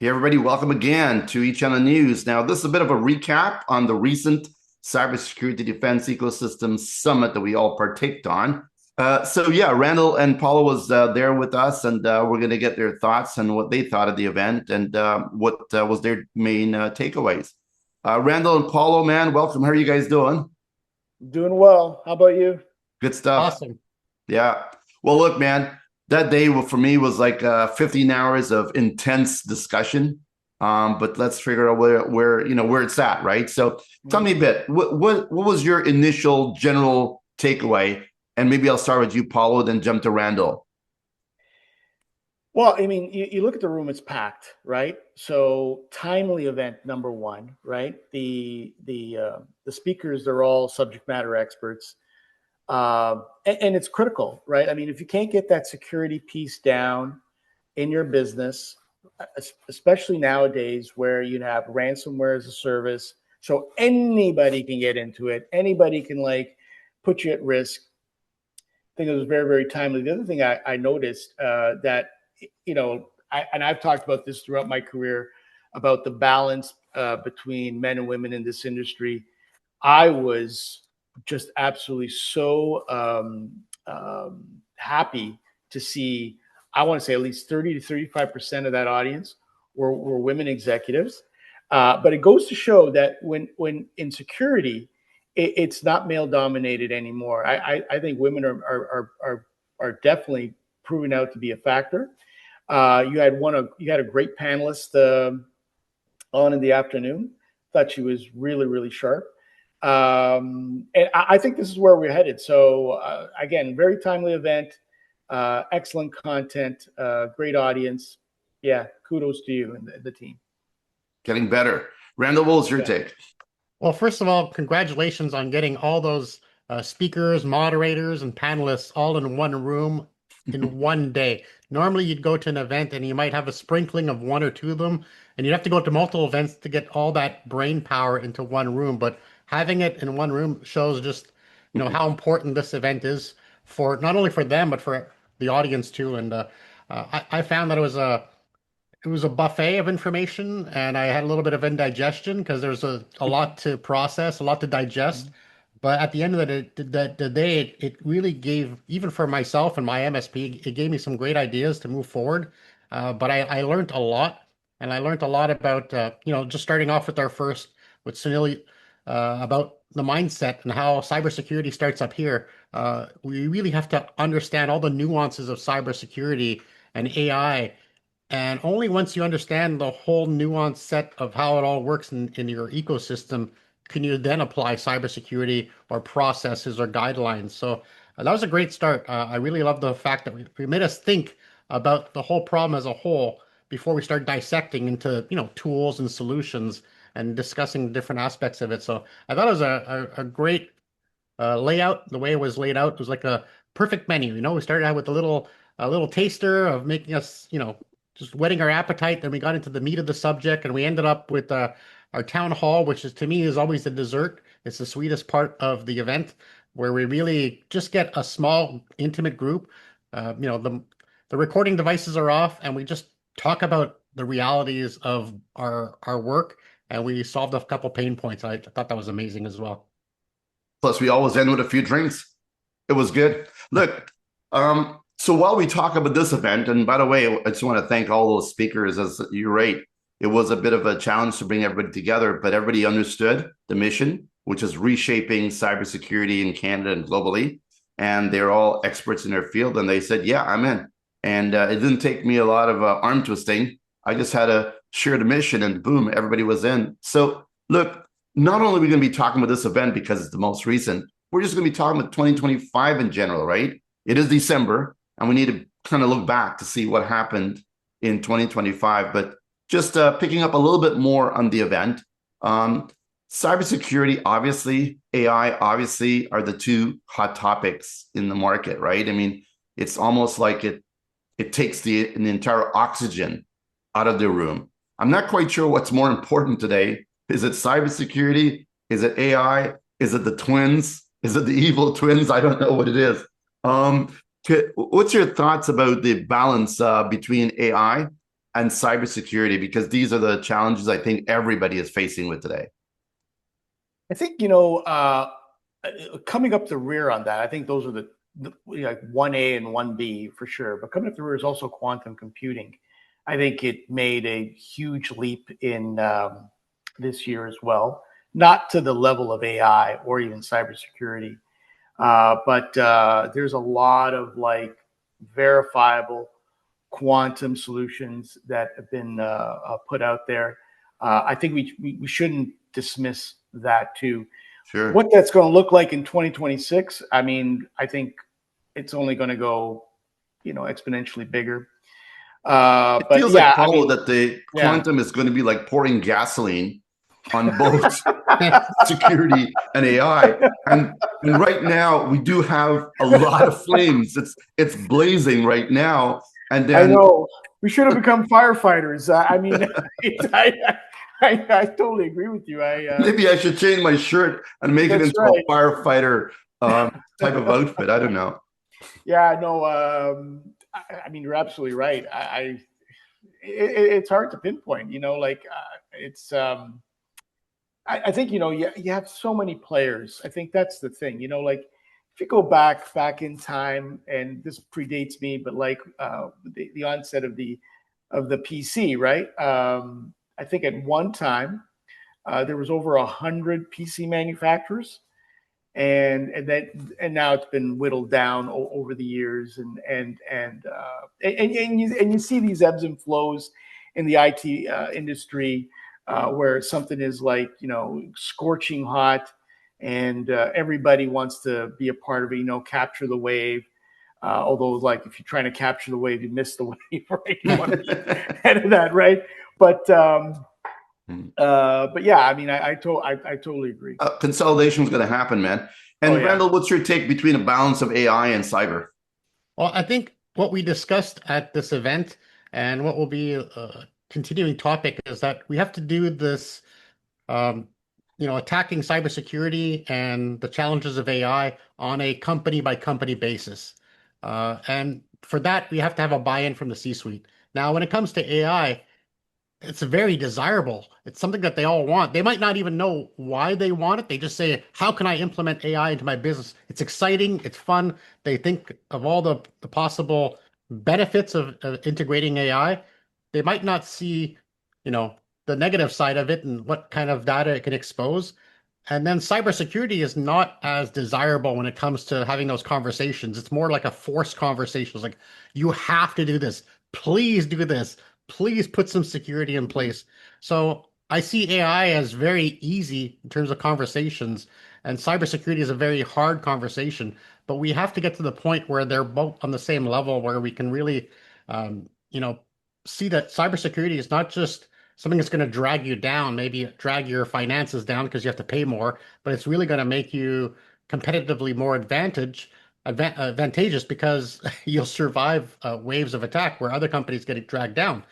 Hey, everybody, welcome again to eChannelNews. Now, this is a bit of a recap on the recent Cybersecurity Defense Ecosystem Summit that we all partaked on. Randal and Paolo was there with us, and we're going to get their thoughts on what they thought of the event and what was their main takeaways. Randal and Paolo, man, welcome. How are you guys doing? Doing well. How about you? Good stuff. Awesome. Yeah. Well, look, man, that day for me was like 15 hours of intense discussion. But let's figure out where it's at, right? So tell me a bit. What was your initial general takeaway? And maybe I'll start with you, Paulo, then jump to Randal. Well, I mean, you look at the room; it's packed, right? So timely event number one, right? The speakers, they're all subject matter experts, and it's critical, right? I mean, if you can't get that security piece down in your business, especially nowadays where you have ransomware as a service, so anybody can get into it, anybody can put you at risk. I think it was very, very timely. The other thing I noticed that, I've talked about this throughout my career about the balance between men and women in this industry. I was just absolutely so happy to see, I want to say at least 30 to 35% of that audience were women executives. But it goes to show that when in security, it's not male dominated anymore. I think women are definitely proving out to be a factor. You had a great panelist on in the afternoon. Thought she was really, really sharp. And I think this is where we're headed. So again, very timely event, excellent content, great audience. Yeah, kudos to you and the team. Getting better. Randal, what was your take? Well, first of all, congratulations on getting all those speakers, moderators, and panelists all in one room in one day. Normally, you'd go to an event and you might have a sprinkling of one or two of them, and you'd have to go to multiple events to get all that brain power into one room. But having it in one room shows just, how important this event is for not only for them, but for the audience too. And I found that it was a buffet of information, and I had a little bit of indigestion because there's a lot to process, a lot to digest. But at the end of the day, it really gave, even for myself and my MSP, it gave me some great ideas to move forward. But I learned a lot, and I learned a lot about, just starting off with with Sunil, about the mindset and how cybersecurity starts up here. We really have to understand all the nuances of cybersecurity and AI, and only once you understand the whole nuanced set of how it all works in your ecosystem can you then apply cybersecurity or processes or guidelines. So that was a great start. I really love the fact that we made us think about the whole problem as a whole before we start dissecting into, tools and solutions and discussing different aspects of it. So I thought it was a great layout. The way it was laid out was like a perfect menu. We started out with a little taster of making us, just whetting our appetite. Then we got into the meat of the subject, and we ended up with our town hall, which is to me is always the dessert. It's the sweetest part of the event, where we really just get a small, intimate group. The recording devices are off, and we just talk about the realities of our work, and we solved a couple pain points. I thought that was amazing as well. Plus, we always end with a few drinks. It was good. Look, so while we talk about this event, and by the way, I just want to thank all those speakers. As you're right, it was a bit of a challenge to bring everybody together, but everybody understood the mission, which is reshaping cybersecurity in Canada and globally. And they're all experts in their field, and they said, "Yeah, I'm in." And it didn't take me a lot of arm twisting. I just had to share the mission, and boom, everybody was in. So look, not only are we going to be talking about this event because it's the most recent, we're just going to be talking about 2025 in general, right? It is December, and we need to kind of look back to see what happened in 2025. But just picking up a little bit more on the event, cybersecurity, obviously, AI, obviously, are the two hot topics in the market, right? I mean, it's almost like it takes an entire oxygen out of the room. I'm not quite sure what's more important today. Is it cybersecurity? Is it AI? Is it the twins? Is it the evil twins? I don't know what it is. What's your thoughts about the balance between AI and cybersecurity? Because these are the challenges I think everybody is facing with today. I think, coming up the rear on that, I think those are the like 1A and 1B for sure. But coming up the rear is also quantum computing. I think it made a huge leap in this year as well, not to the level of AI or even cybersecurity, but there's a lot of like verifiable quantum solutions that have been put out there. I think we shouldn't dismiss that too. Sure. What that's going to look like in 2026, I mean, I think it's only going to go, exponentially bigger. It But feels yeah, like, I Paulo, mean, that the yeah. quantum is going to be like pouring gasoline on both security and AI. And right now we do have a lot of flames. It's blazing right now. And I then know we should have become firefighters. I mean, I totally agree with you. maybe I should change my shirt and make it That's into right. a firefighter type of outfit. I don't know. Yeah, no. I mean, you're absolutely right. It's hard to pinpoint. It's. I think you have so many players. I think that's the thing. Like if you go back in time, and this predates me, but like the onset of the PC, right? I think at one time there was over 100 PC manufacturers, and now it's been whittled down over the years, and you see these ebbs and flows in the IT industry, where something is like scorching hot, and everybody wants to be a part of it, capture the wave. Although, like, if you're trying to capture the wave, you miss the wave, right? You want to be ahead of that, right? But yeah, I mean, I totally agree. Consolidation is going to happen, man. And yeah. Randal, what's your take between a balance of AI and cyber? Well, I think what we discussed at this event and what will be a continuing topic is that we have to do this, um, attacking cybersecurity and the challenges of AI on a company by company basis. And for that, we have to have a buy-in from the C-suite. Now, when it comes to AI, it's very desirable. It's something that they all want. They might not even know why they want it. They just say, how can I implement AI into my business? It's exciting. It's fun. They think of all the possible benefits of integrating AI. They might not see, the negative side of it and what kind of data it can expose. And then cybersecurity is not as desirable when it comes to having those conversations. It's more like a forced conversation. It's like, you have to do this. Please do this. Please put some security in place. So I see AI as very easy in terms of conversations, and cybersecurity is a very hard conversation. But we have to get to the point where they're both on the same level, where we can really, see that cybersecurity is not just something that's going to drag you down, maybe drag your finances down because you have to pay more, but it's really going to make you competitively more advantageous because you'll survive waves of attack where other companies get dragged down.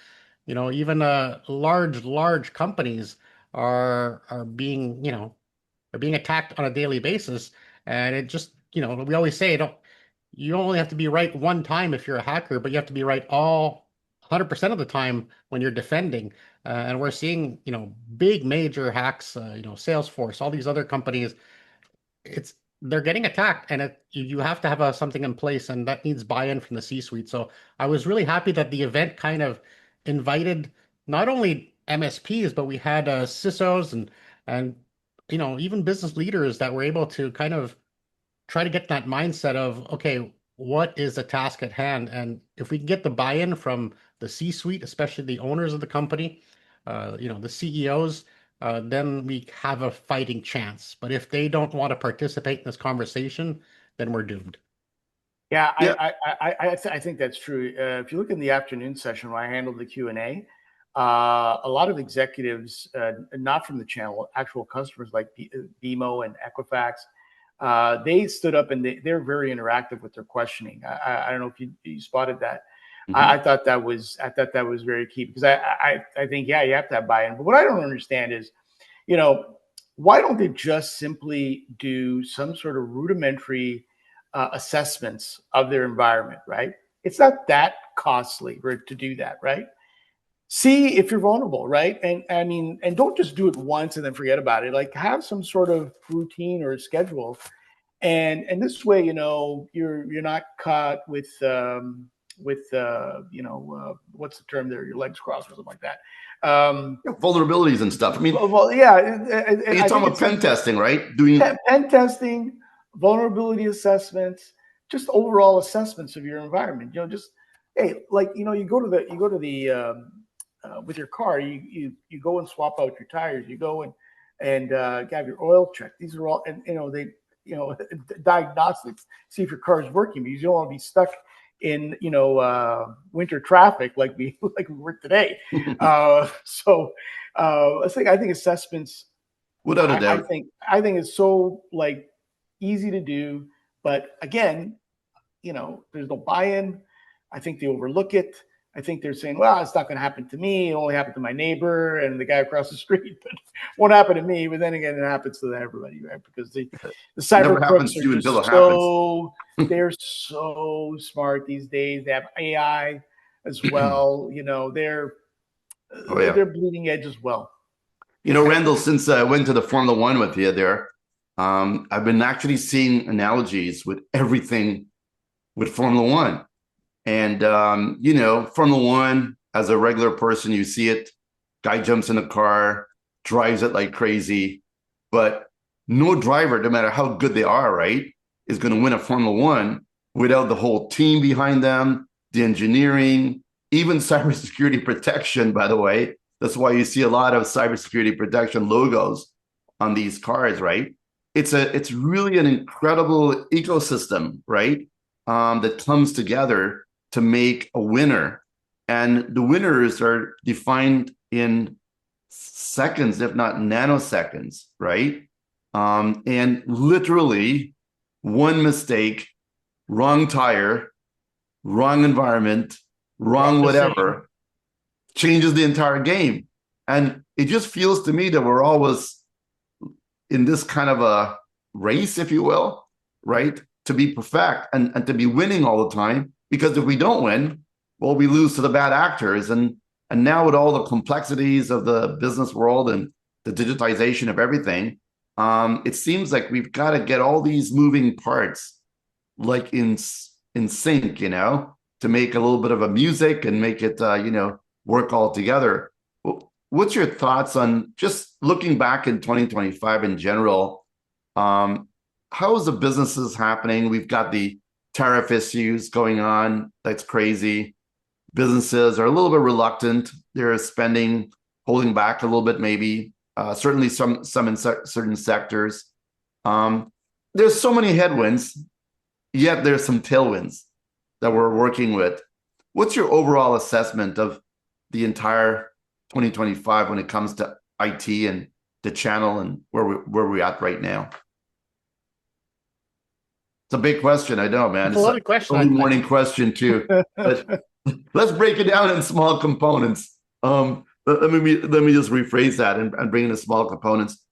Even large companies are being, are being attacked on a daily basis, and it just, we always say, you only have to be right one time if you're a hacker, but you have to be right all 100% of the time when you're defending. And we're seeing, big major hacks, Salesforce, all these other companies, they're getting attacked, and you have to have something in place, and that needs buy-in from the C-suite. So I was really happy that the event kind of invited not only MSPs, but we had CISOs and even business leaders that were able to kind of try to get that mindset of, okay, what is the task at hand? And if we can get the buy-in from the C-suite, especially the owners of the company, the CEOs, then we have a fighting chance. But if they don't want to participate in this conversation, then we're doomed. Yeah, Yeah. I think that's true. If you look in the afternoon session where I handled the Q&A, a lot of executives, not from the channel, actual customers like BMO and Equifax, they stood up and they're very interactive with their questioning. I don't know if you spotted that. Mhm. I thought that was very key, because I think, yeah, you have to have buy-in. But what I don't understand is, why don't they just simply do some sort of rudimentary assessments of their environment, right? It's not that costly to do that, right? see if you're vulnerable, right? And I mean, and don't just do it once and then forget about it. Like have some sort of routine or schedule, and this way, you're not caught with what's the term there? Your legs crossed or something like that. Vulnerabilities and stuff. I mean, well, yeah, you're talking about pen testing, right? Doing pen testing, vulnerability assessments, just overall assessments of your environment. Just hey, like you go to the with your car, you go and swap out your tires. You go and have your oil checked. These are all, and diagnostics. See if your car is working, because you don't want to be stuck in winter traffic like we were today. So I think assessments, without a doubt. I think it's so like easy to do, but again, there's no buy-in. I think they overlook it. I think they're saying, well, it's not going to happen to me. It only happened to my neighbor and the guy across the street, but won't happen to me. But then again, it happens to everybody, right? Because the cyber crooks are just they're so smart these days. They have AI as well. They're bleeding edge as well. Randall, since I went to the Formula One with you there, I've been actually seeing analogies with everything with Formula One. And, Formula One, as a regular person, you see it. Guy jumps in a car, drives it like crazy. But no driver, no matter how good they are, right, is going to win a Formula One without the whole team behind them, the engineering, even cybersecurity protection, by the way. That's why you see a lot of cybersecurity protection logos on these cars, right? It's really an incredible ecosystem, right? That comes together to make a winner. And the winners are defined in seconds, if not nanoseconds, right? And literally one mistake, wrong tire, wrong environment, wrong whatever, changes the entire game. And it just feels to me that we're always in this kind of a race, if you will, right? To be perfect and to be winning all the time. Because if we don't win, well, we lose to the bad actors. And now with all the complexities of the business world and the digitization of everything, it seems like we've got to get all these moving parts like in sync, to make a little bit of a music and make it, work all together. What's your thoughts on just looking back in 2025 in general? How is the businesses happening? We've got the tariff issues going on. That's crazy. Businesses are a little bit reluctant. They're spending, holding back a little bit, maybe. Certainly some in certain sectors. There's so many headwinds, yet there's some tailwinds that we're working with. What's your overall assessment of the entire 2025 when it comes to IT and the channel and where we're at right now? It's a big question, I know, man. It's a lot of questions. Early morning question too. But let's break it down in small components. Let me just rephrase that and bring in the small components.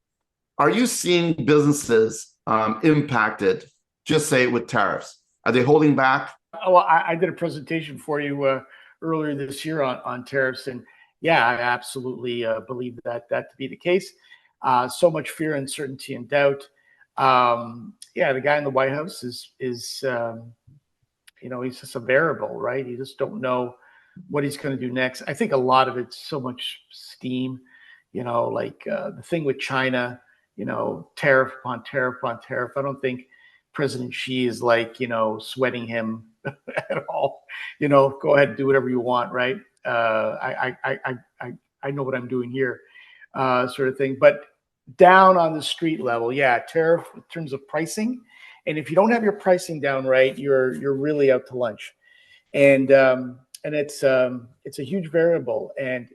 Are you seeing businesses impacted, just say with tariffs? Are they holding back? Well, I did a presentation for you earlier this year on tariffs, and yeah, I absolutely believe that to be the case. So much fear, uncertainty, and doubt. The guy in the White House is he's just a variable, right? You just don't know what he's going to do next. I think a lot of it's so much steam, the thing with China, tariff upon tariff upon tariff. I don't think President Xi is sweating him at all. Go ahead and do whatever you want, right? I know what I'm doing here, sort of thing. But down on the street level, tariff in terms of pricing, and if you don't have your pricing down right, you're really out to lunch, and it's a huge variable. And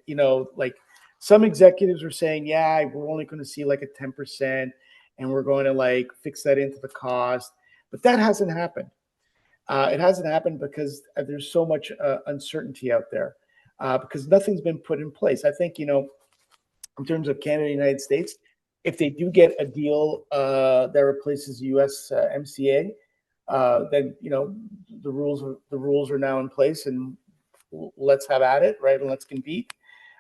some executives are saying, we're only going to see like a 10%, and we're going to fix that into the cost, but that hasn't happened. It hasn't happened because there's so much uncertainty out there, because nothing's been put in place. I think in terms of Canada and the United States, if they do get a deal that replaces U.S. MCA, then the rules are now in place, and let's have at it, right? And let's compete.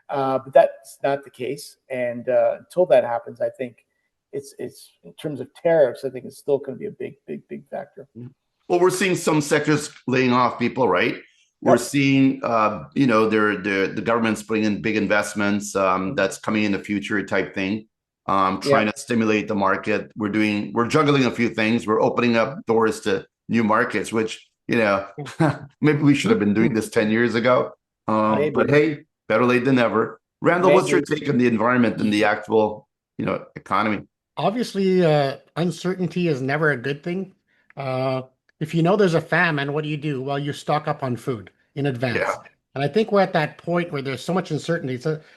But that's not the case. And until that happens, I think it's in terms of tariffs, I think it's still going to be a big factor. Well, we're seeing some sectors laying off people, right? We're Yep. seeing, the government's putting in big investments, that's coming in the future type thing, trying to stimulate the market. We're juggling a few things. We're opening up doors to new markets, which, maybe we should have been doing this 10 years ago. But hey, better late than never. Randall, what's your take on the environment and the actual, economy? Obviously, uncertainty is never a good thing. If you know there's a famine, what do? Well, you stock up on food in advance. Yeah. And I think we're at that point where there's so much uncertainty.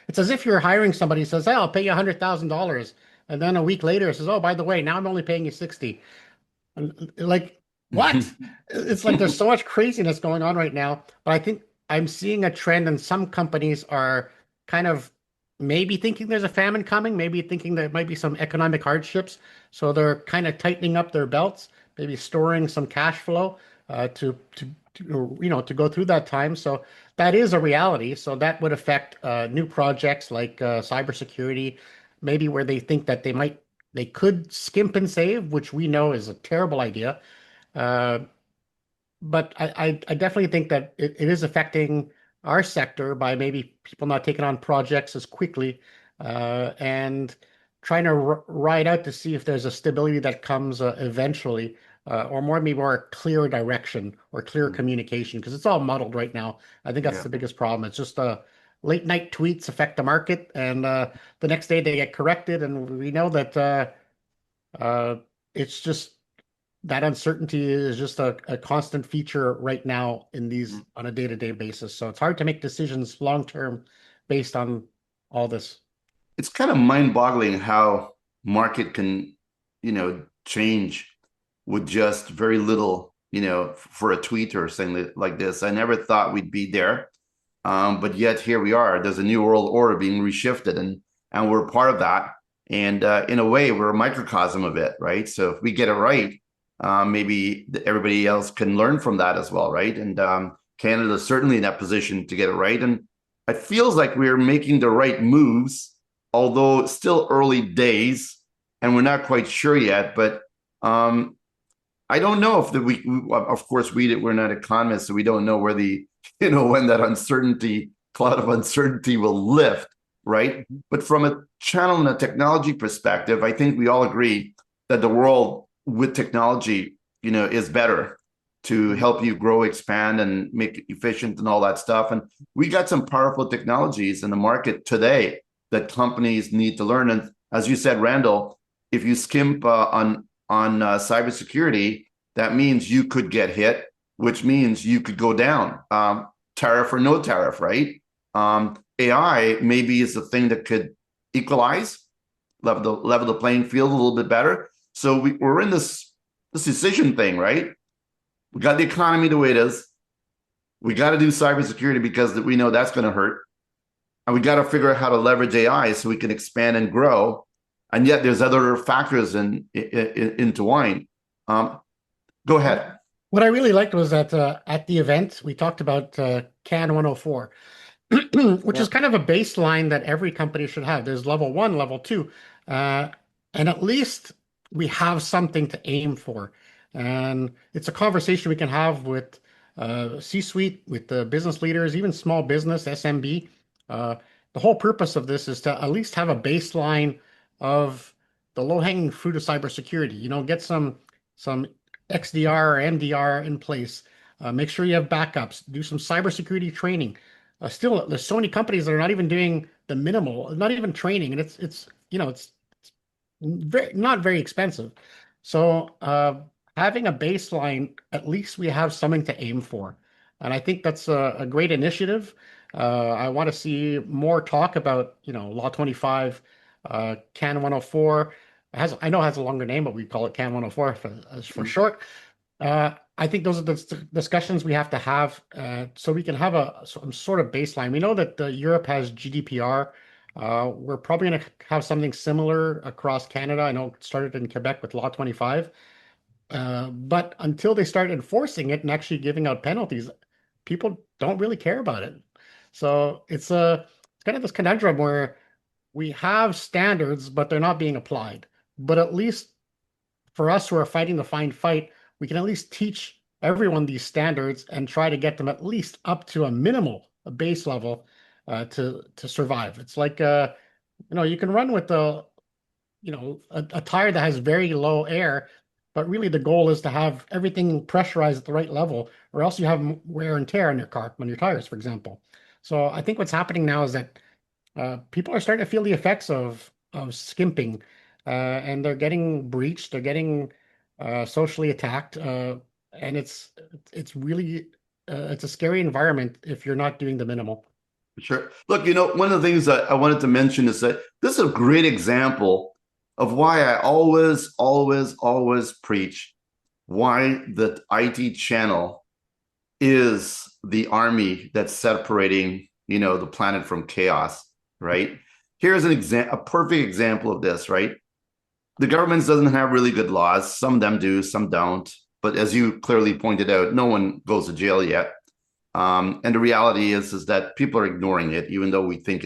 It's as if you're hiring somebody who says, "Hey, I'll pay you $100,000," and then a week later says, "Oh, by the way, now I'm only paying you 60." And like, what? It's like there's so much craziness going on right now. But I think I'm seeing a trend, and some companies are kind of maybe thinking there's a famine coming, maybe thinking there might be some economic hardships. So they're kind of tightening up their belts, maybe storing some cash flow to go through that time. So that is a reality. So that would affect new projects like cybersecurity, maybe where they think that they could skimp and save, which we know is a terrible idea. Uh, but I definitely think that it is affecting our sector by maybe people not taking on projects as quickly and trying to ride out to see if there's a stability that comes eventually, or maybe more clear direction or clear communication, because it's all muddled right now. I think that's the biggest problem. It's just late night tweets affect the market, and the next day they get corrected, and we know that it's just that uncertainty is just a constant feature right now in these on a day-to-day basis. So it's hard to make decisions long term based on all this. It's kind of mind-boggling how market can, change with just very little, for a tweet or something like this. I never thought we'd be there, but yet here we are. There's a new world order being reshifted, and we're part of that. And in a way, we're a microcosm of it, right? So if we get it right, maybe everybody else can learn from that as well, right? And Canada's certainly in that position to get it right. And it feels like we're making the right moves, although still early days, and we're not quite sure yet. But I don't know if of course, we're not economists, so we don't know where when that cloud of uncertainty will lift, right? But from a channel and a technology perspective, I think we all agree that the world with technology, is better to help you grow, expand, and make it efficient and all that stuff. And we got some powerful technologies in the market today that companies need to learn. And as you said, Randall, if you skimp on cybersecurity, that means you could get hit, which means you could go down, tariff or no tariff, right? AI maybe is the thing that could equalize, level the playing field a little bit better. So we're in this decision thing, right? We got the economy the way it is. We got to do cybersecurity because we know that's going to hurt. And we got to figure out how to leverage AI so we can expand and grow. And yet there's other factors intertwined. Go ahead. What I really liked was that at the event, we talked about CAN 104, which is kind of a baseline that every company should have. There's level 1, level 2, and at least we have something to aim for. And it's a conversation we can have with C-suite, with the business leaders, even small business, SMB. The whole purpose of this is to at least have a baseline of the low-hanging fruit of cybersecurity. Get some XDR or MDR in place. Make sure you have backups. Do some cybersecurity training. Still, there's so many companies that are not even doing the minimal, not even training, and it's not very expensive. So having a baseline, at least we have something to aim for. And I think that's a great initiative. I want to see more talk about, Law 25, CAN 104. I know it has a longer name, but we call it CAN 104 for short. I think those are the discussions we have to have so we can have some sort of baseline. We know that Europe has GDPR. We're probably going to have something similar across Canada. I know it started in Quebec with Law 25. But until they start enforcing it and actually giving out penalties, people don't really care about it. So it's going kind of this conundrum where we have standards, but they're not being applied. But at least for us who are fighting the fine fight, we can at least teach everyone these standards and try to get them at least up to a minimal, a base level to survive. It's like you can run with a tire that has very low air, but really the goal is to have everything pressurized at the right level, or else you have wear and tear on your car, on your tires, for example. So I think what's happening now is that people are starting to feel the effects of skimping, and they're getting breached, they're getting socially attacked, and it's really it's a scary environment if you're not doing the minimal. Sure. Look, one of the things that I wanted to mention is that this is a great example of why I always, always, always preach why the IT channel is the army that's separating, the planet from chaos, right? Here's a perfect example of this, right? The government doesn't have really good laws. Some of them do, some don't. But as you clearly pointed out, no one goes to jail yet. And the reality is that people are ignoring it, even though we think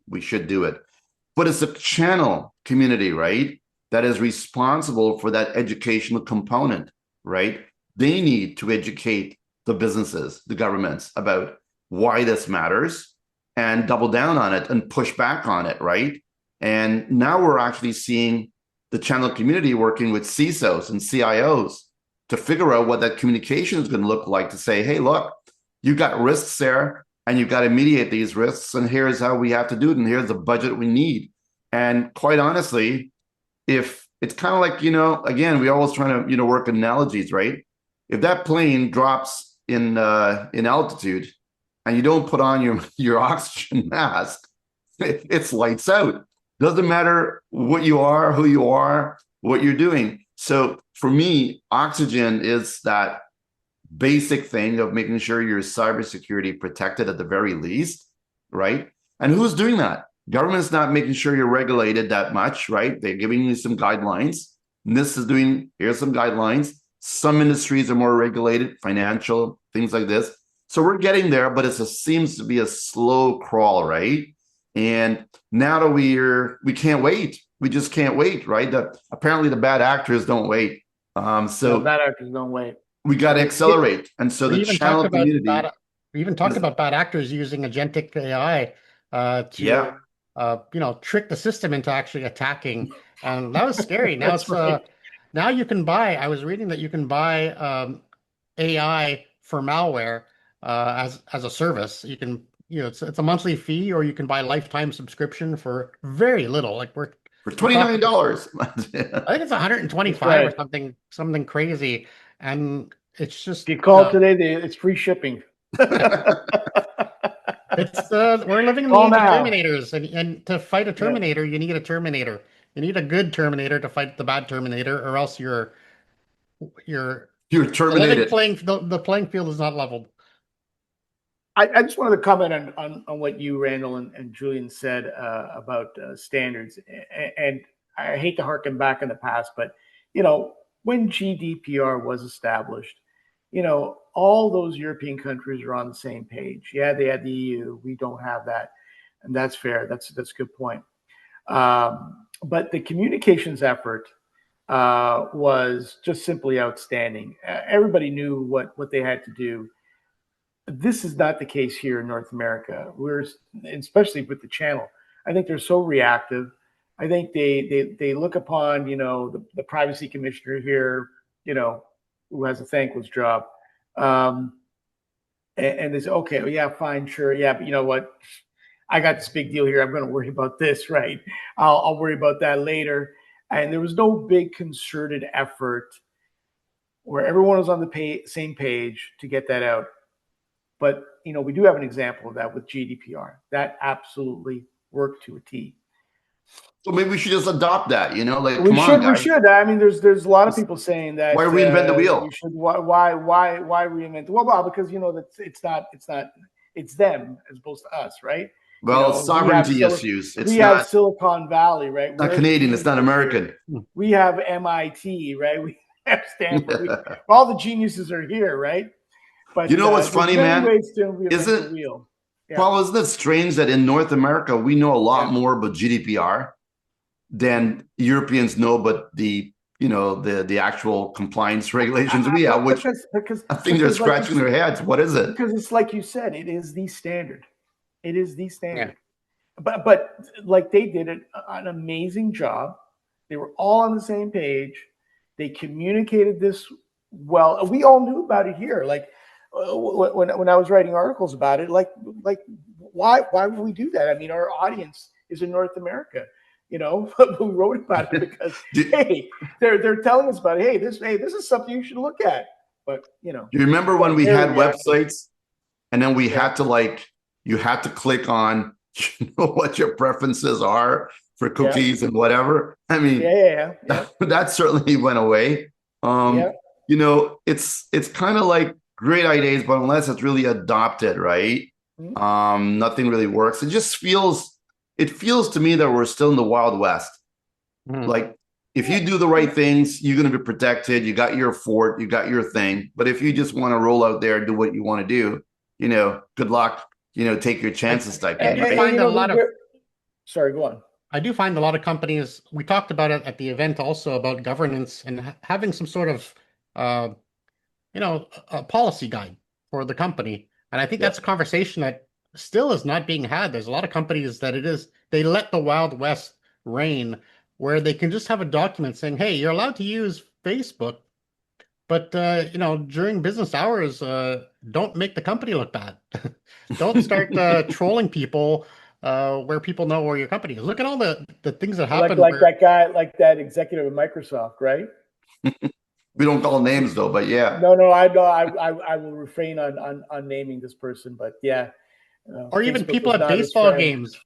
we should do it. But it's a channel community, right, that is responsible for that educational component, right? They need to educate the businesses, the governments, about why this matters and double down on it and push back on it, right? And now we're actually seeing the channel community working with CISOs and CIOs to figure out what that communication is going to look like, to say, hey, look, you got risks there and you've got to mediate these risks, and here's how we have to do it, and here's the budget we need. And quite honestly, if it's kind of like, again, we always trying to, work analogies, right? If that plane drops in altitude and you don't put on your oxygen mask, it's lights out. Doesn't matter what you are, who you are, what you're doing. So for me, oxygen is that basic thing of making sure your cybersecurity protected at the very least, right? And who's doing that? Government's not making sure you're regulated that much, right? They're giving you some guidelines. And here's some guidelines. Some industries are more regulated, financial, things like this. So we're getting there, but it seems to be a slow crawl, right? And now that we can't wait. We just can't wait, right? Apparently the bad actors don't wait. No, bad actors don't wait. We got to accelerate. And so the channel community. We even talked about bad actors using agentic AI to trick the system into actually attacking. And that was scary. Now it's right. Now you can buy. I was reading that you can buy AI for malware as a service. You can it's a monthly fee, or you can buy lifetime subscription for very little. Like for $29. I think it's 125 or something crazy. And it's just, if you call today, it's free shipping. It's we're living in the age of Terminators, and to fight a Terminator, you need a Terminator. You need a good Terminator to fight the bad Terminator, or else you're terminated. The playing field is not leveled. I just wanted to comment on what you, Randal, and Julian said about standards. And I hate to harken back in the past, but when GDPR was established, all those European countries are on the same page. Yeah, they had the EU. We don't have that, and that's fair. That's a good point. But the communications effort was just simply outstanding. Everybody knew what they had to do. This is not the case here in North America. Especially with the channel. I think they're so reactive. I think they look upon the privacy commissioner here, who has a thankless job, and they say, okay, yeah, fine, sure, yeah, but you know what? I got this big deal here. I'm going to worry about this, right? I'll worry about that later. And there was no big concerted effort where everyone was on the same page to get that out. But we do have an example of that with GDPR. That absolutely worked to a T. So maybe we should just adopt that, We should. I mean, there's a lot of people saying that. Why reinvent the wheel? We should. Why reinvent the wheel? Well, because it's them as opposed to us, right? Well, sovereignty issues. We have Silicon Valley, right? Not Canadian. It's not American. We have MIT, right? We have Stanford. All the geniuses are here, right? But what's funny, man? Isn't Yeah. Paul, isn't it strange that in North America we know a lot Yeah. more about GDPR than Europeans know, but the actual compliance regulations we have, which I think they're Because like scratching their heads. What is it? because it's like you said, it is the standard. It is the Yeah. standard. But like they did an amazing job. They were all on the same page. They communicated this well. We all knew about it here. Like when I was writing articles about it, like why would we do that? I mean, our audience is in North America. You know, we wrote about it because hey, they're telling us about it. Hey, this is something you should look at. But Do you remember when we had websites and then we had to you had to click on what your preferences are for cookies and whatever? I mean, that certainly went away. It's kind of like great ideas, but unless it's really adopted, right? Nothing really works. It feels to me that we're still in the Wild West. Like, if you do the right things, you're going to be protected. You got your fort, you got your thing. But if you just want to roll out there and do what you want to do, good luck. Take your chances type thing. Sorry, go on. I do find a lot of companies, we talked about it at the event also about governance and having some sort of, a policy guide for the company. And I think that's a conversation that still is not being had. There's a lot of companies that they let the Wild West reign where they can just have a document saying, hey, you're allowed to use Facebook, but, during business hours, don't make the company look bad. Don't start trolling people where people know where your company is. Look at all the things that happen. Like that guy, like that executive at Microsoft, right? We don't call names though, but yeah. No, I will refrain on naming this person, but yeah. Or even people at baseball games.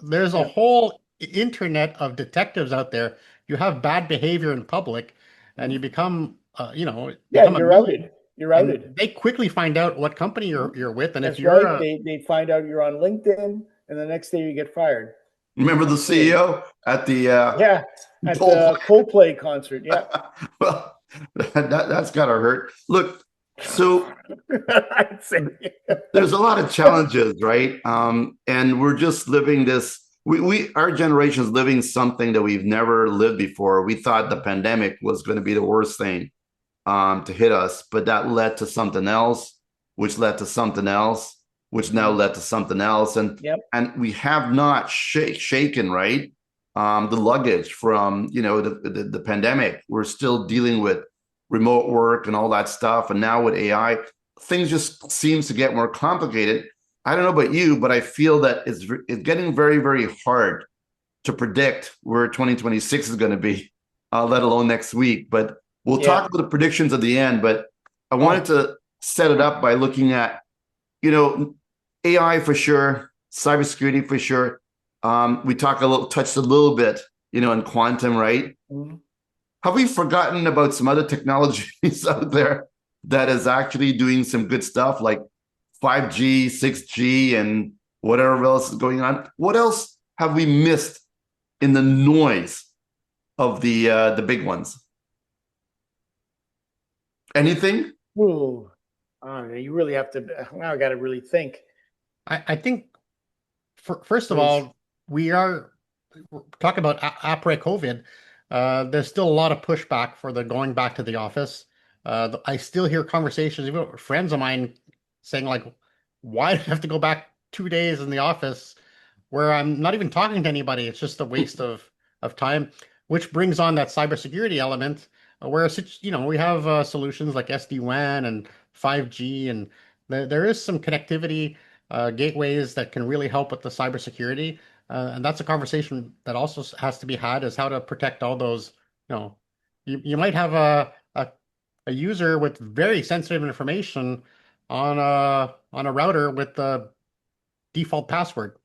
There's a whole internet of detectives out there. You have bad behavior in public, and you become, you're outed. You're outed. They quickly find out what company you're with, and That's if you're right. They find out you're on LinkedIn, and the next day you get fired. Remember the CEO at the the Coldplay concert? Yeah. Well, that's gotta hurt. Look, so there's a lot of challenges, right? And we're just living this. Our generation is living something that we've never lived before. We thought the pandemic was going to be the worst thing to hit us, but that led to something else, which led to something else, which now led to something else, and we have not shaken, right? The luggage from the pandemic. We're still dealing with remote work and all that stuff, and now with AI, things just seems to get more complicated. I don't know about you, but I feel that it's getting very, very hard to predict where 2026 is going to be, let alone next week. But we'll talk about the predictions at the end. But I wanted to set it up by looking at, AI for sure, cybersecurity for sure. We touched a little bit, in quantum, right? Mm-hmm. Have we forgotten about some other technologies out there that is actually doing some good stuff, like 5G, 6G, and whatever else is going on? What else have we missed in the noise of the big ones? Anything? Ooh, you really have to. Now I got to really think. I think, first of all, we are talking about après COVID. There's still a lot of pushback for the going back to the office. I still hear conversations, even with friends of mine, saying like, why do I have to go back 2 days in the office where I'm not even talking to anybody? It's just a waste of time, which brings on that cybersecurity element where, we have solutions like SD-WAN and 5G, and there is some connectivity gateways that can really help with the cybersecurity. And that's a conversation that also has to be had, is how to protect all those, you might have a user with very sensitive information on a router with the default password.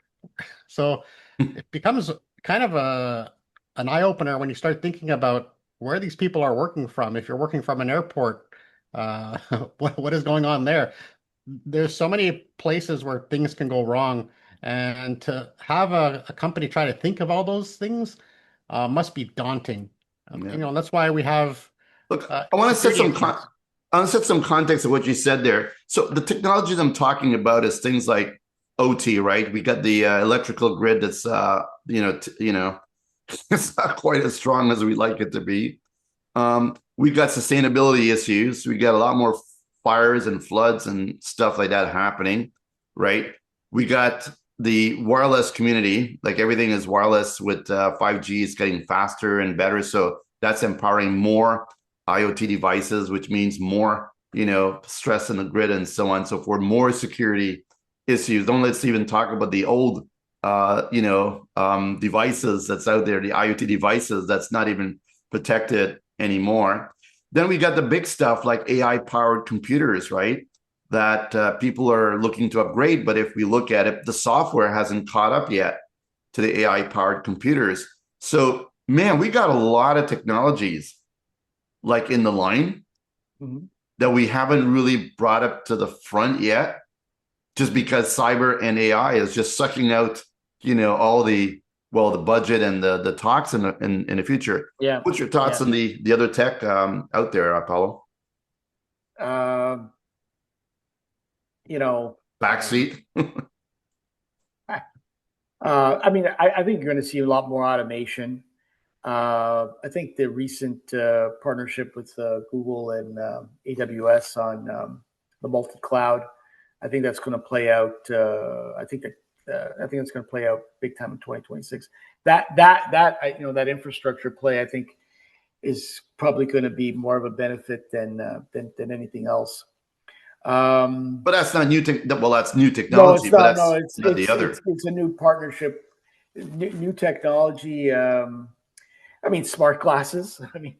So it becomes kind of an eye-opener when you start thinking about where these people are working from. If you're working from an airport, what is going on there? There's so many places where things can go wrong, and to have a company try to think of all those things must be daunting. That's why we have. Look, I want to set some context of what you said there. So the technology that I'm talking about is things like OT, right? We got the electrical grid that's it's not quite as strong as we'd like it to be. We got sustainability issues. We got a lot more fires and floods and stuff like that happening, right? We got the wireless community, like everything is wireless with 5G is getting faster and better. So that's empowering more IoT devices, which means more, stress in the grid and so on and so forth, more security issues. Don't let's even talk about the old, devices that's out there, the IoT devices that's not even protected anymore. Then we got the big stuff like AI powered computers, right? That people are looking to upgrade. But if we look at it, the software hasn't caught up yet to the AI powered computers. So, man, we got a lot of technologies like in the line that we haven't really brought up to the front yet, just because cyber and AI is just sucking out, all the budget and the talks in the future. Yeah. What's your thoughts on the other tech out there, Paolo? Backseat. I mean, I think you're going to see a lot more automation. I think the recent partnership with Google and AWS on the multi-cloud, I think that's going to play out. I think it's going to play out big time in 2026. That infrastructure play, I think, is probably going to be more of a benefit than anything else. But that's not new. That's new technology. No, it's not. It's the other. It's a new partnership, new technology. I mean, smart glasses. I mean,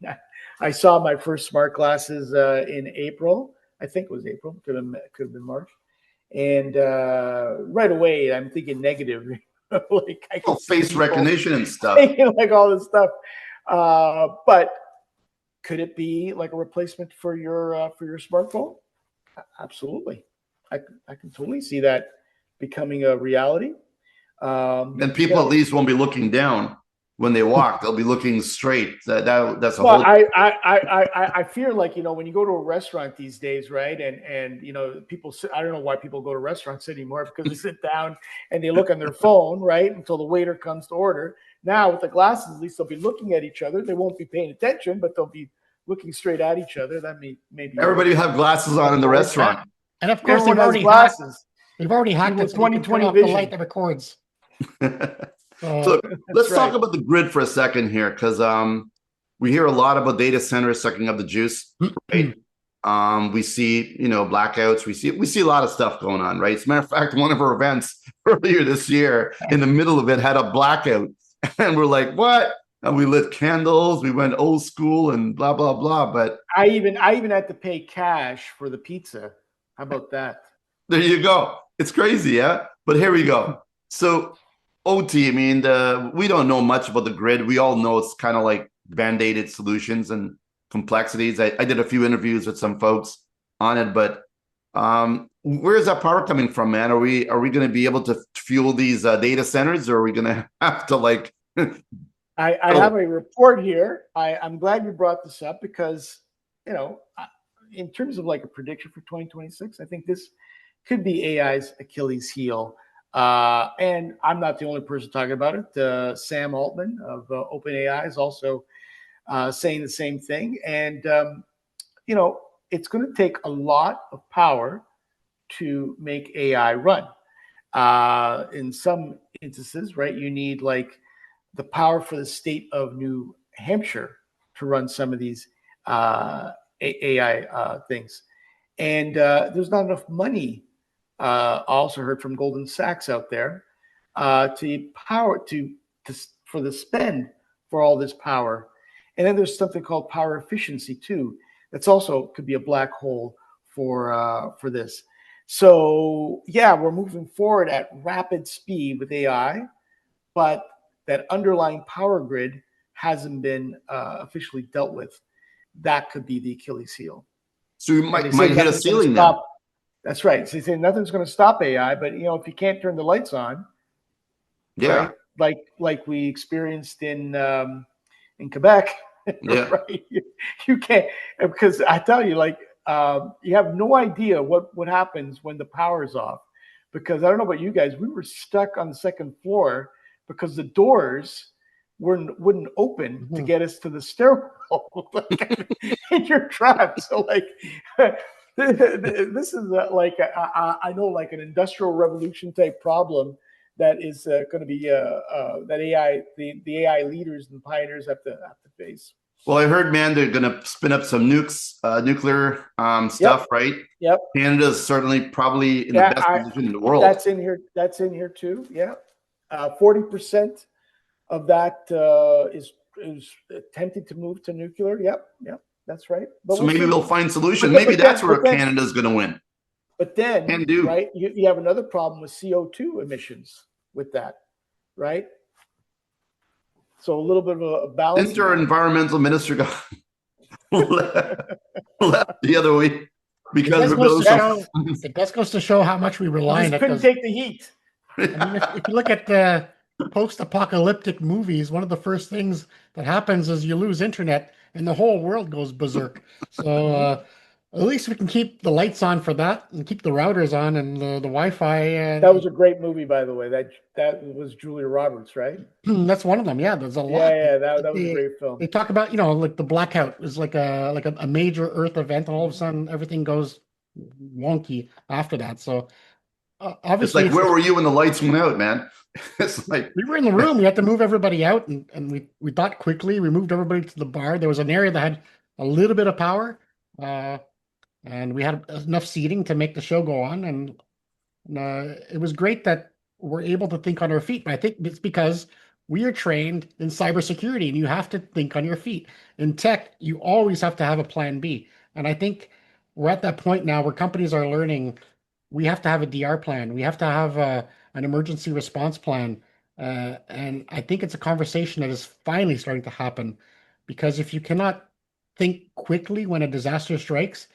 I saw my first smart glasses in April. I think it was April. Could have been March. And right away, I'm thinking negative. Like I can face recognition and stuff. Like all this stuff. But could it be like a replacement for your smartphone? Absolutely. I can totally see that becoming a reality. And people at least won't be looking down when they walk. They'll be looking straight. That's a well, whole. I fear like, when you go to a restaurant these days, right? And people sit, I don't know why people go to restaurants anymore, because they sit down and they look on their phone, right? Until the waiter comes to order. Now with the glasses, at least they'll be looking at each other. They won't be paying attention, but they'll be looking straight at each other. That maybe everybody will have glasses on in the restaurant. And of course, they've already hacked it. 2020 vision. The light that records. So let's talk about the grid for a second here, because we hear a lot about data centers sucking up the juice. Right? We see, blackouts. We see a lot of stuff going on, right? As a matter of fact, one of our events earlier this year, in the middle of it, had a blackout, and we're like, "What?" And we lit candles. We went old school and blah blah blah. But I even had to pay cash for the pizza. How about that? There you go. It's crazy, yeah. But here we go. So OT, I mean, we don't know much about the grid. We all know it's kind of like band-aided solutions and complexities. I did a few interviews with some folks on it, but where is that power coming from, man? Are we going to be able to fuel these data centers, or are we going to have to like? I have a report here. I'm glad you brought this up, because in terms of like a prediction for 2026, I think this could be AI's Achilles heel. And I'm not the only person talking about it. Sam Altman of OpenAI is also saying the same thing. And, it's going to take a lot of power to make AI run. In some instances, right, you need like the power for the state of New Hampshire to run some of these AI things. And there's not enough money. I also heard from Goldman Sachs out there to for the spend for all this power. And then there's something called power efficiency too. That's also could be a black hole for this. So yeah, we're moving forward at rapid speed with AI, but that underlying power grid hasn't been officially dealt with. That could be the Achilles heel. So we might hit a ceiling now. That's right. So they say nothing's going to stop AI, but if you can't turn the lights on, yeah, right? Like we experienced in Quebec, yeah, right? You can't, because I tell you, like you have no idea what happens when the power is off, because I don't know about you guys, we were stuck on the second floor because the doors wouldn't open to get us to the stairwell. And you're trapped. So like, this is like I know like an industrial revolution type problem that is going to be that the AI leaders and pioneers have to face. Well, I heard, man, they're going to spin up some nuclear stuff, right? Yep. Canada's certainly probably in the best position in the world. That's in here. That's in here too. Yeah. 40% of that is attempting to move to nuclear. Yep. That's right. But so maybe we'll find solution. Maybe that's where Canada's going to win. But then, right, you have another problem with CO2 emissions with that, right? So a little bit of a balance. Didn't our environmental minister go left the other way because it just goes to show how much we rely on it. Couldn't take the heat. I mean, if you look at the post-apocalyptic movies, one of the first things that happens is you lose internet and the whole world goes berserk. So at least we can keep the lights on for that and keep the routers on and the Wi-Fi. That was a great movie, by the way. That was Julia Roberts, right? That's one of them. Yeah, there's a lot. Yeah, that was a great film. They talk about, like the blackout is like a major Earth event, and all of a sudden everything goes wonky after that. So obviously, it's like, where were you when the lights went out, man? It's like we were in the room. We had to move everybody out, and we thought quickly. We moved everybody to the bar. There was an area that had a little bit of power. And we had enough seating to make the show go on. And it was great that we're able to think on our feet. But I think it's because we are trained in cybersecurity, and you have to think on your feet. In tech, you always have to have a plan B. And I think we're at that point now where companies are learning we have to have a DR plan. We have to have an emergency response plan. And I think it's a conversation that is finally starting to happen, because if you cannot think quickly when a disaster strikes,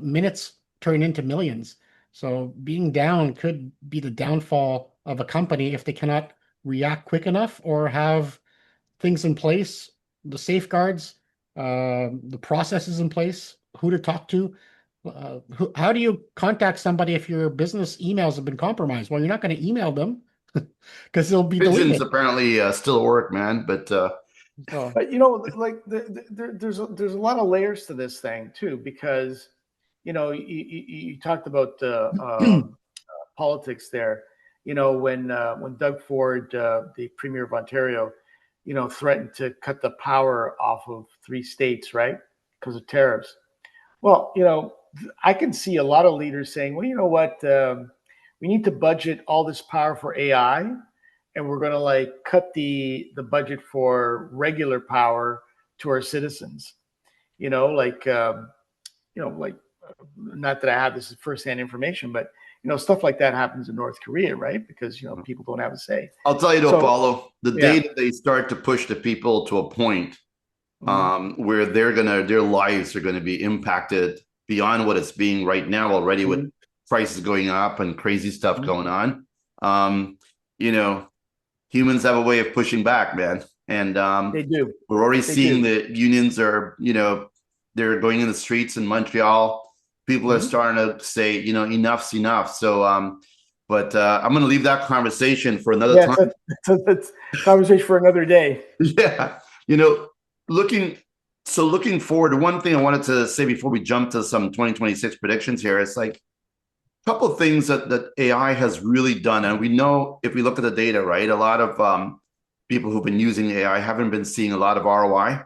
minutes turn into millions. So being down could be the downfall of a company if they cannot react quick enough or have things in place, the safeguards, the processes in place, who to talk to. How do you contact somebody if your business emails have been compromised? Well, you're not going to email them because they'll be deleted. Apparently still work, man, but But like there's a lot of layers to this thing too, because you talked about politics there. When Doug Ford, the Premier of Ontario, threatened to cut the power off of 3 states, right, because of tariffs. Well, I can see a lot of leaders saying, well, you know what, we need to budget all this power for AI. And we're going to cut the budget for regular power to our citizens, not that I have this firsthand information, but stuff like that happens in North Korea, right? Because people don't have a say. I'll tell you though, Paolo, the day that they start to push the people to a point where their lives are going to be impacted beyond what it's being right now already, with prices going up and crazy stuff going on. Humans have a way of pushing back, man. And they do. We're already seeing the unions are, they're going in the streets in Montreal. People are starting to say, enough's enough. So, but I'm going to leave that conversation for another time. That's a conversation for another day. Yeah. Looking forward, one thing I wanted to say before we jump to some 2026 predictions here, it's like, couple of things that AI has really done, and we know if we look at the data, right, a lot of people who've been using AI haven't been seeing a lot of ROI,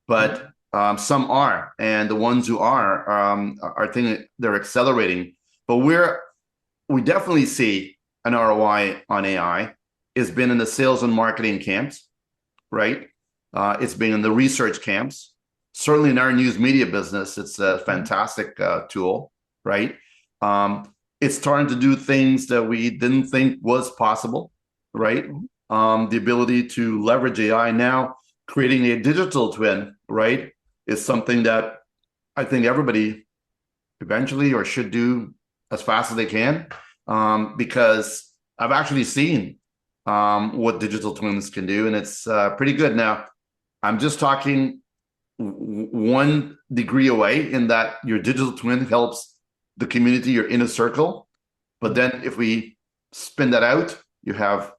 but some are, and the ones who are thinking they're accelerating. But we definitely see an ROI on AI. It's been in the sales and marketing camps, right? It's been in the research camps. Certainly in our news media business, it's a fantastic tool, right? It's starting to do things that we didn't think was possible, right? The ability to leverage AI now, creating a digital twin, right, is something that I think everybody eventually or should do as fast as they can, because I've actually seen what digital twins can do, and it's pretty good. Now, I'm just talking 1 degree away in that your digital twin helps the community, your inner circle. But then if we spin that out, you have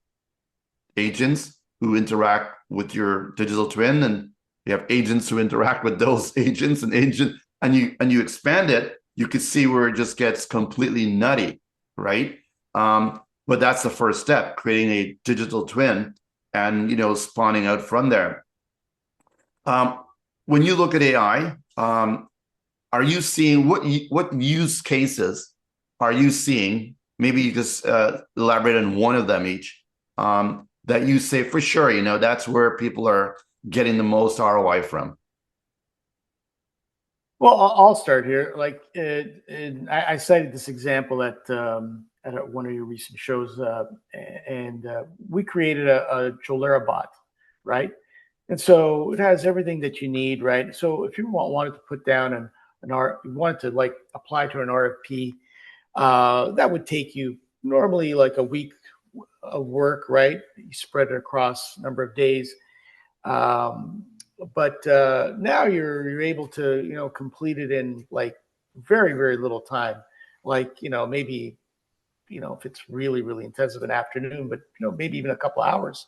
agents who interact with your digital twin, and you have agents who interact with those agents and you expand it, you can see where it just gets completely nutty, right? But that's the first step, creating a digital twin and, spawning out from there. When you look at AI, are you seeing what use cases are you seeing? Maybe you just elaborate on one of them each, that you say for sure, that's where people are getting the most ROI from. Well, I'll start here. Like, I cited this example at one of your recent shows, and we created a Jolera bot, right? And so it has everything that you need, right? So if you wanted to put down you wanted to like apply to an RFP, that would take you normally like a week of work, right? You spread it across a number of days. But now you're able to, complete it in like very, very little time. Like, maybe, if it's really, really intensive, an afternoon, but, maybe even a couple hours.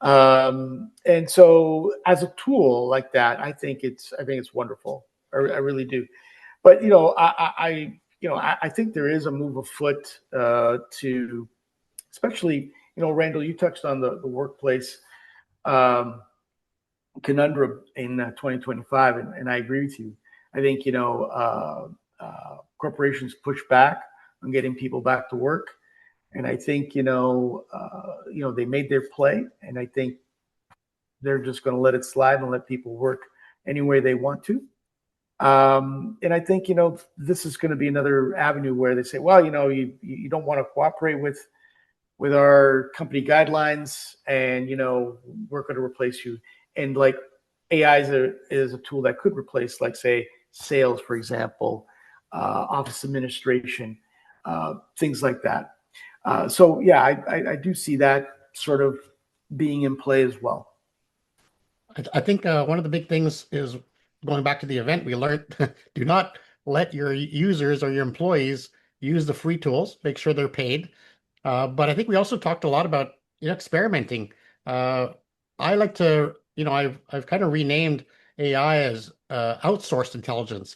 And so as a tool like that, I think it's wonderful. I really do. But, I think there is a move afoot to, especially, Randall, you touched on the workplace conundrum in 2025, and I agree with you. I think corporations push back on getting people back to work, and I think they made their play, and I think they're just going to let it slide and let people work any way they want to. And I think this is going to be another avenue where they say, well, you don't want to cooperate with our company guidelines, and we're going to replace you. And like AI is a tool that could replace, like, say, sales, for example, office administration, things like that. So yeah, I do see that sort of being in play as well. I think one of the big things is, going back to the event, we learned do not let your users or your employees use the free tools. Make sure they're paid. But I think we also talked a lot about experimenting. I like to, I've kind of renamed AI as outsourced intelligence.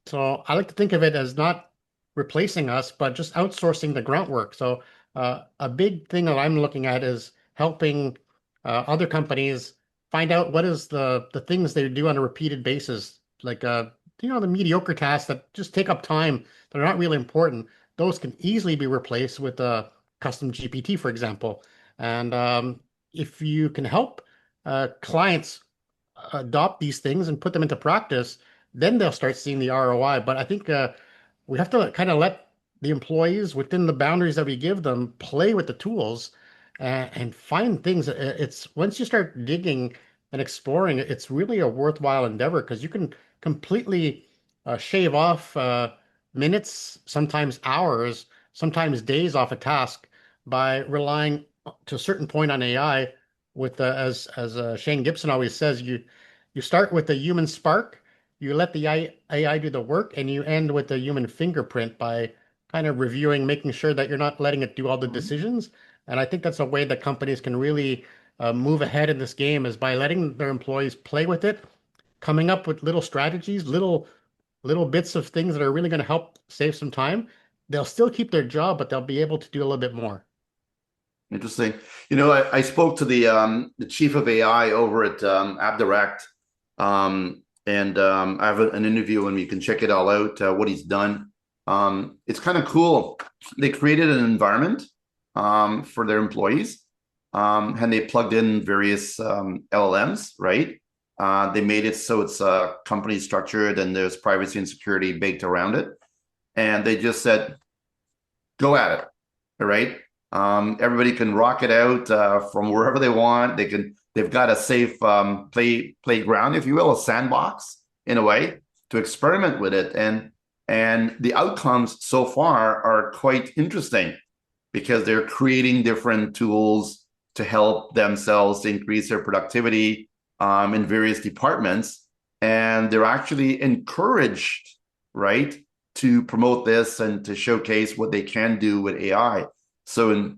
So I like to think of it as not replacing us, but just outsourcing the grunt work. So a big thing that I'm looking at is helping other companies find out what is the things they do on a repeated basis, like the mediocre tasks that just take up time, that are not really important. Those can easily be replaced with a custom GPT, for example. And if you can help clients adopt these things and put them into practice, then they'll start seeing the ROI. But I think we have to kind of let the employees, within the boundaries that we give them, play with the tools and find things. It's once you start digging and exploring, it's really a worthwhile endeavor, because you can completely shave off minutes, sometimes hours, sometimes days off a task by relying to a certain point on AI. With as Shane Gibson always says, you start with the human spark, you let the AI do the work, and you end with the human fingerprint by kind of reviewing, making sure that you're not letting it do all the decisions. And I think that's a way that companies can really move ahead in this game, is by letting their employees play with it, coming up with little strategies, little bits of things that are really going to help save some time. They'll still keep their job, but they'll be able to do a little bit more. Interesting. I spoke to the chief of AI over at AppDirect, and I have an interview, and you can check it all out, what he's done. It's kind of cool. They created an environment for their employees, and they plugged in various LLMs, right? They made it so it's company structured, and there's privacy and security baked around it. And they just said, go at it, all right? Everybody can rock it out from wherever they want. They've got a safe playground, if you will, a sandbox in a way to experiment with it. And the outcomes so far are quite interesting, because they're creating different tools to help themselves to increase their productivity in various departments. And they're actually encouraged, right, to promote this and to showcase what they can do with AI. So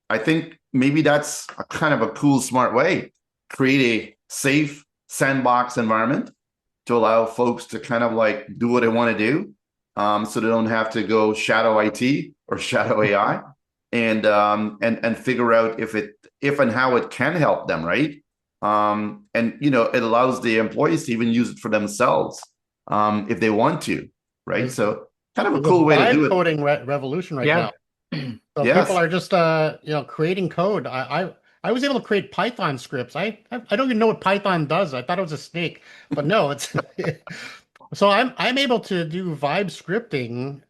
I think maybe that's a kind of a cool, smart way. Create a safe sandbox environment to allow folks to kind of like do what they want to do, so they don't have to go shadow IT or shadow AI, and figure out if and how it can help them, right? And it allows the employees to even use it for themselves, if they want to, right? So kind of a There's a cool way to do vibe it. coding revolution right now. So Yes. people are just creating code. I was able to create Python scripts. I don't even know what Python does. I thought it was a snake, but no, it's so I'm able to do vibe scripting,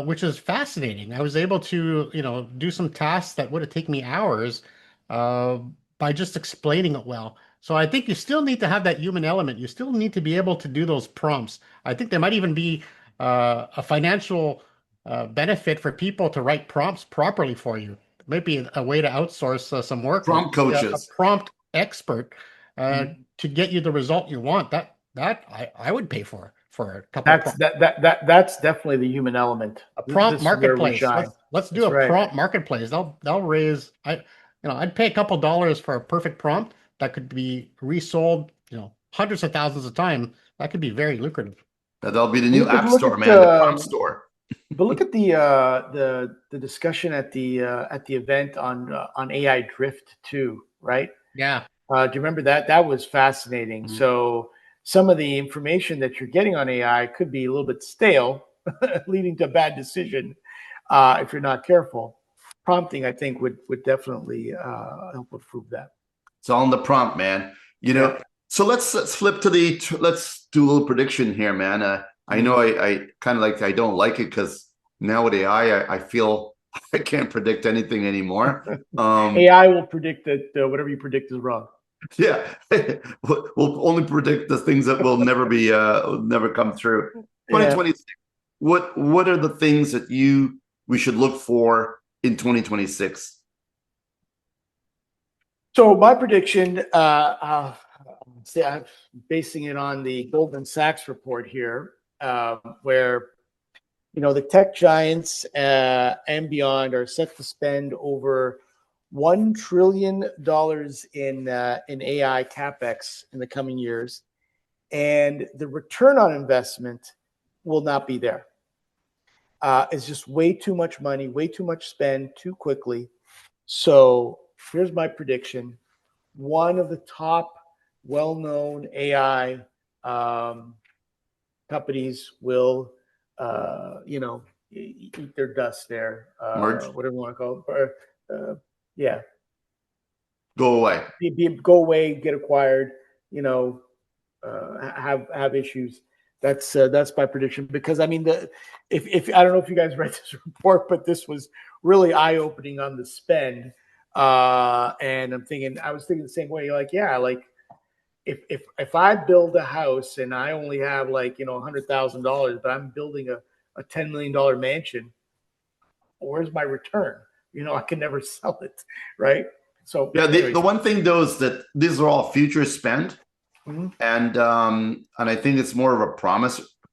which is fascinating. I was able to do some tasks that would have taken me hours uh, by just explaining it well. So I think you still need to have that human element. You still need to be able to do those prompts. I think there might even be a financial benefit for people to write prompts properly for you. Maybe a way to outsource some work, Prompt a coaches. prompt expert to get you the result you want. That I would pay for a couple of prompts. That's definitely the human element. A prompt This is where we marketplace. shine. Let's do That's a right. prompt marketplace. They'll raise I'd pay a couple dollars for a perfect prompt that could be resold, hundreds of thousands of times. That could be very lucrative. That'll be the new But app look store, at man. The prompt store. but look at the discussion at the event on AI drift too, right? Yeah. Do you remember that? That was fascinating. Mhm. So some of the information that you're getting on AI could be a little bit stale, leading to a bad decision if you're not careful. Prompting, I think, would definitely help improve that. It's all in the prompt, man. Yeah. So let's flip to let's do a little prediction here, man. I know I kind of I don't like it because now with AI, I feel I can't predict anything anymore. AI will predict that whatever you predict is wrong. Yeah, we'll only predict the things that will never be never come through. Yeah. 2026. What are the things that we should look for in 2026? So my prediction, I'm basing it on the Goldman Sachs report here, where the tech giants and beyond are set to spend over $1 trillion in AI capex in the coming years, and the return on investment will not be there. It's just way too much money, way too much spend too quickly. So here's my prediction: one of the top well-known AI companies will, eat their dust there, Merge, whatever you want to call it. Yeah, go away. go away, get acquired, have issues. That's my prediction, because I mean, if I don't know if you guys read this report, but this was really eye-opening on the spend. And I was thinking the same way. Like, yeah, like if I build a house and I only have $100,000, but I'm building a $10 million mansion, where's my return? I can never sell it, right? So Yeah, anyways. the one thing though is that these are all future spend, and I think it's more of a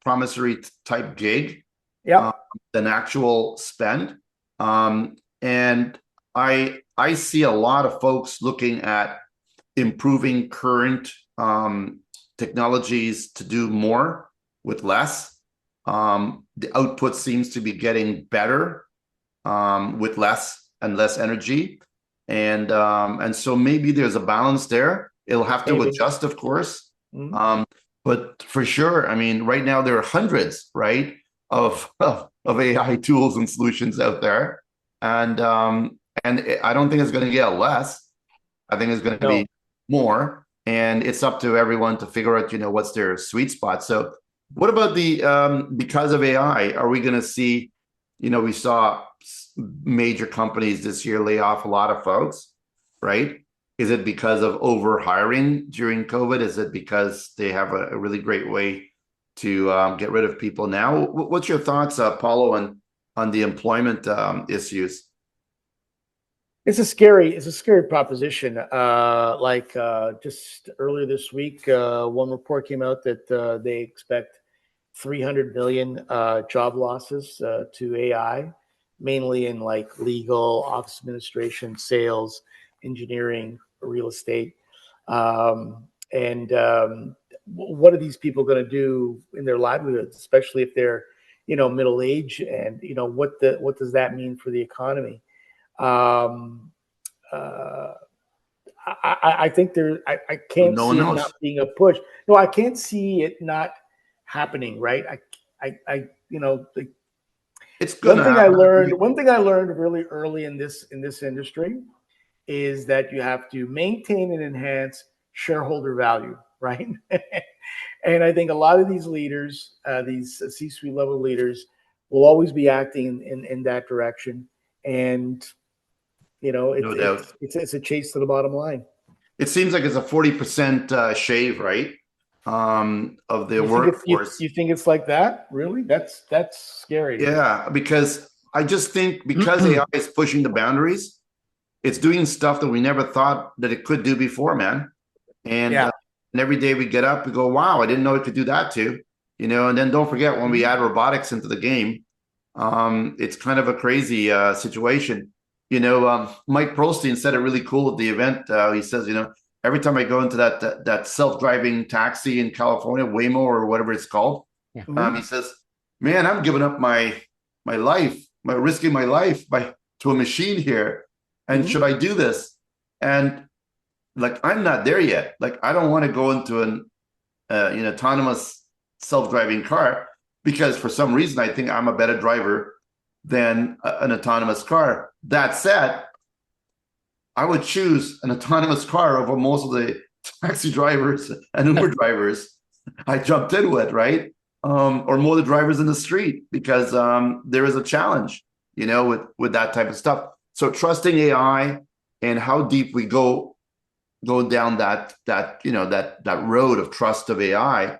promissory type gig, than actual spend. And I see a lot of folks looking at improving current technologies to do more with less. The output seems to be getting better with less and less energy, and so maybe there's a balance there. It'll have to adjust, of course, but for sure. I mean, right now there are hundreds, right, of AI tools and solutions out there, and I don't think it's going to get less. I think it's going to be more, and it's up to everyone to figure out, what's their sweet spot. So, what about the because of AI? Are we going to see? We saw major companies this year lay off a lot of folks, right? Is it because of over hiring during COVID? Is it because they have a really great way to get rid of people now? What's your thoughts, Paulo, on the employment issues? It's a scary proposition. Just earlier this week, one report came out that they expect 300 million job losses to AI, mainly in like legal, office administration, sales, engineering, real estate. What are these people going to do in their livelihoods, especially if they're, middle age, and what does that mean for the economy? Um, uh, I think I can't No one see it not knows. being a push. No, I can't see it not happening. Right? The It's gonna happen. one thing I learned really early in this industry is that you have to maintain and enhance shareholder value, right? And I think a lot of these leaders, these C-suite level leaders, will always be acting in that direction. And No doubt. it's a chase to the bottom line. It seems like it's a 40% shave, right? Of the workforce. You think it's like that? Really? That's scary. Yeah, because I just think because AI is pushing the boundaries, it's doing stuff that we never thought that it could do before, man. And, Yeah. and every day we get up, we go, wow, I didn't know it could do that too. And then don't forget when we add robotics into the game, it's kind of a crazy situation. Mike Prostine said it really cool at the event. He says, every time I go into that self-driving taxi in California, Waymo or whatever it's called, he says, man, I'm giving up my life, risking my life to a machine here. And should I do this? And like, I'm not there yet. Like, I don't want to go into an autonomous self-driving car because for some reason I think I'm a better driver than an autonomous car. That said, I would choose an autonomous car over most of the taxi drivers and Uber drivers I jumped in with, right? Or more the drivers in the street because there is a challenge, with that type of stuff. So trusting AI and how deep we go down that road of trust of AI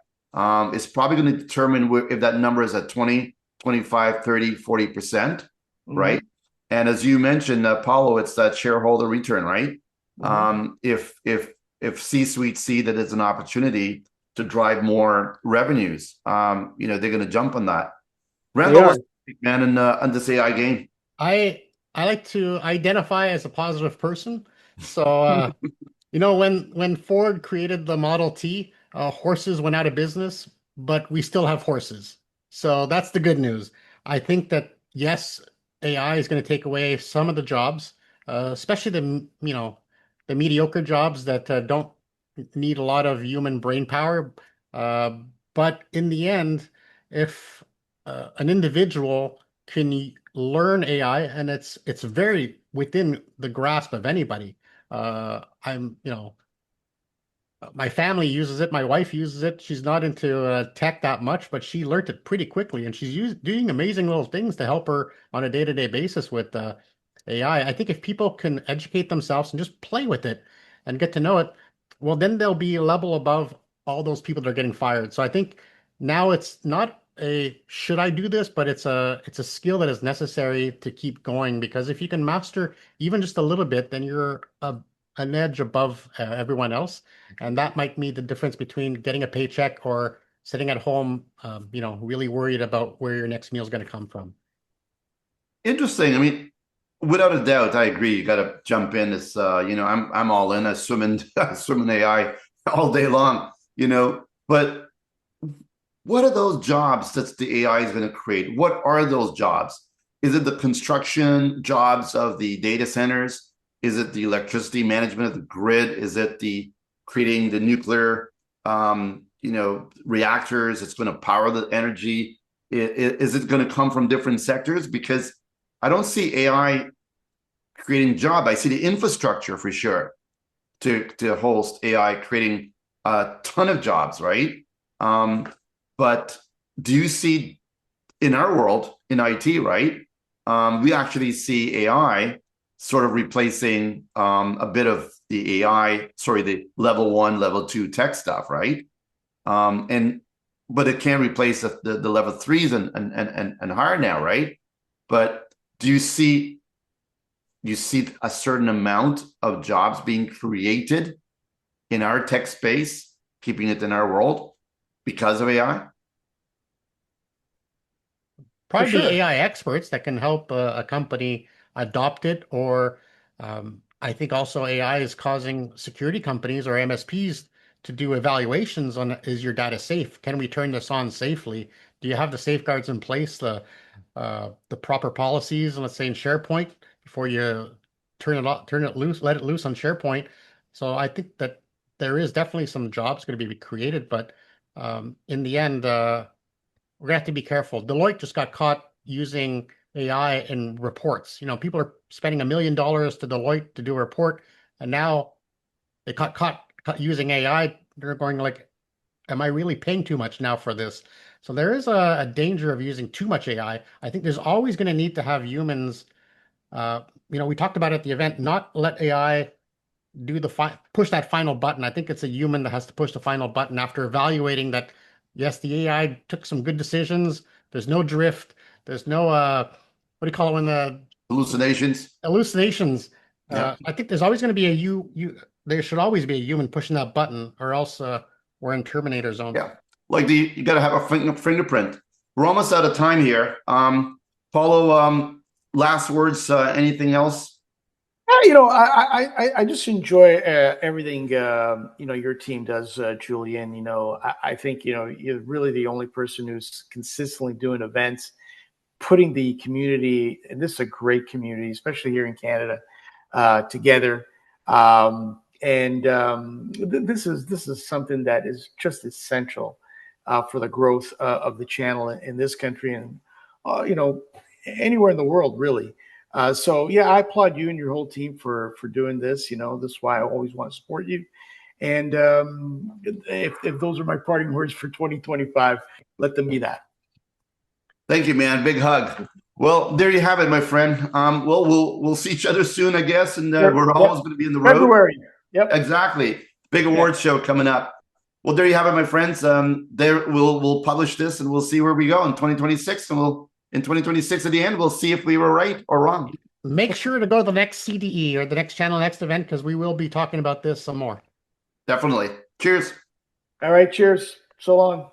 is probably going to determine if that number is at 20, 25, 30, 40%, right? And as you mentioned, Paolo, it's that shareholder return, right? If C-suite see that it's an opportunity to drive more revenues, they're going to jump on that. Randal, man, in this AI game. I like to identify as a positive person. So when Ford created the Model T, horses went out of business, but we still have horses. So that's the good news. I think that yes, AI is going to take away some of the jobs, especially the mediocre jobs that don't need a lot of human brain power. But in the end, if an individual can learn AI, and it's very within the grasp of anybody. My family uses it. My wife uses it. She's not into tech that much, but she learned it pretty quickly, and she's doing amazing little things to help her on a day-to-day basis with AI. I think if people can educate themselves and just play with it and get to know it, well, then they'll be a level above all those people that are getting fired. So I think now it's not a should I do this, but it's a skill that is necessary to keep going because if you can master even just a little bit, then you're an edge above everyone else. And that might mean the difference between getting a paycheck or sitting at home, really worried about where your next meal is going to come from. Interesting. I mean, without a doubt, I agree. You got to jump in. It's I'm all in. I swim in AI all day long. But what are those jobs that the AI is going to create? What are those jobs? Is it the construction jobs of the data centers? Is it the electricity management of the grid? Is it the creating the nuclear, reactors? It's going to power the energy. Is it going to come from different sectors? Because I don't see AI creating job. I see the infrastructure for sure to host AI creating a ton of jobs, right? But do you see in our world in IT, right? We actually see AI sort of replacing a bit of the the level 1, level 2 tech stuff, right? But it can replace the level 3s and higher now, right? But do you see a certain amount of jobs being created in our tech space, keeping it in our world because of AI? probably sure. AI experts that can help a company adopt it, or I think also AI is causing security companies or MSPs to do evaluations on, is your data safe? Can we turn this on safely? Do you have the safeguards in place, the proper policies, let's say in SharePoint, before you turn it loose, let it loose on SharePoint? So I think that there is definitely some jobs going to be created, but in the end, we're gonna have to be careful. Deloitte just got caught using AI in reports. You know, people are spending $1 million to Deloitte to do a report, and now they caught using AI. They're going like, "Am I really paying too much now for this?" So there is a danger of using too much AI. I think there's always going to need to have humans. We talked about at the event, not let AI do push that final button. I think it's a human that has to push the final button after evaluating that. Yes, the AI took some good decisions. There's no drift. There's no what do you call it when the Hallucinations. hallucinations? Yeah. I think there's always going to be there should always be a human pushing that button, or else we're in Terminator zone. Yeah. Like you got to have a fingerprint. We're almost out of time here. Paulo, last words, anything else? I just enjoy everything your team does, Julian. I think you're really the only person who's consistently doing events, putting the community, and this is a great community, especially here in Canada, together. This is something that is just essential for the growth of the channel in this country and anywhere in the world, really. So yeah, I applaud you and your whole team for doing this. This is why I always want to support you. And if those are my parting words for 2025, let them be that. Thank you, man. Big hug. Well, there you have it, my friend. We'll see each other soon, I guess, and we're always going to be in the road. February. Yep. Exactly. Big awards show coming up. Well, there you have it, my friends. We'll publish this and we'll see where we go in 2026, and in 2026 at the end, we'll see if we were right or wrong. Make sure to go to the next CDE or the next channel, next event, because we will be talking about this some more. Definitely. Cheers. All right. Cheers. So long.